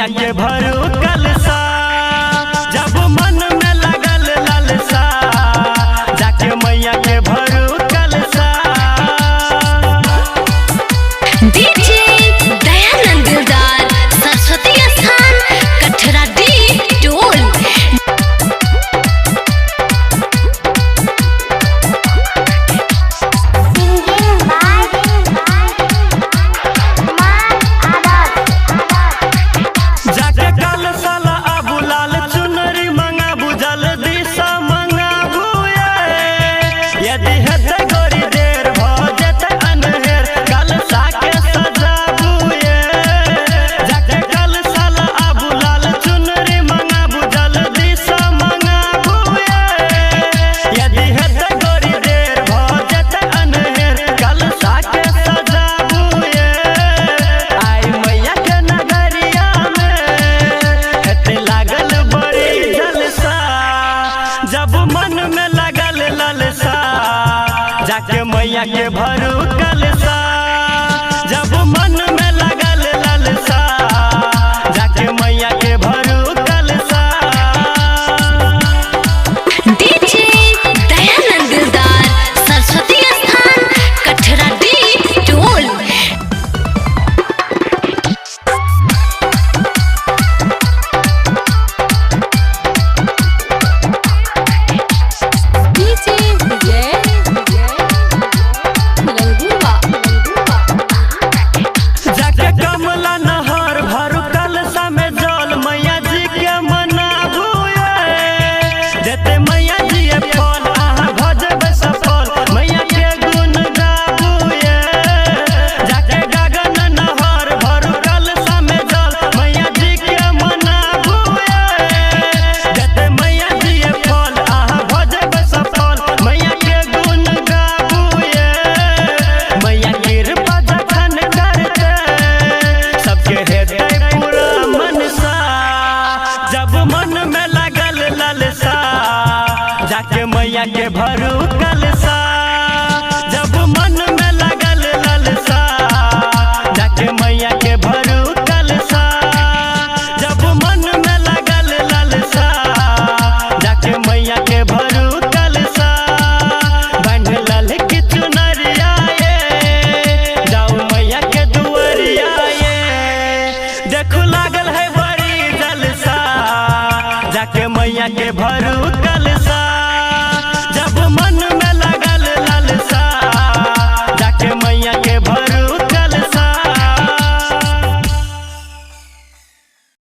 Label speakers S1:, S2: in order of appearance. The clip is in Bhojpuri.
S1: मैया के भरू कलसा, जब मन में लगल ललसा, जाके मैया के भरू कलसा।
S2: डीजे दयानंद दिलदार सरस्वती स्थान कठरा डी टोल। जब मन में लगल ललसा, जाके मैया के भरू कलसा, जब मन में लगल ललसा, जाके मैया के भरू कलसा। डीजे दयानंद दिलदार सरस्वती स्थान कठरा डी टोल। जब मन में लगल ललसा, जाके मैया के भरू कलसा, जब मन में लगल ललसा, जाके मैया के भरू कलसा, जब मन में लगल ललसा, जाके मैया के भरू कलसा। बंधल की चुनरिया ये, जाओ मैया के दुआरिया ये, देखो लागल है बड़ी जलसा, जाके मैया के भरू कलसा, जब मन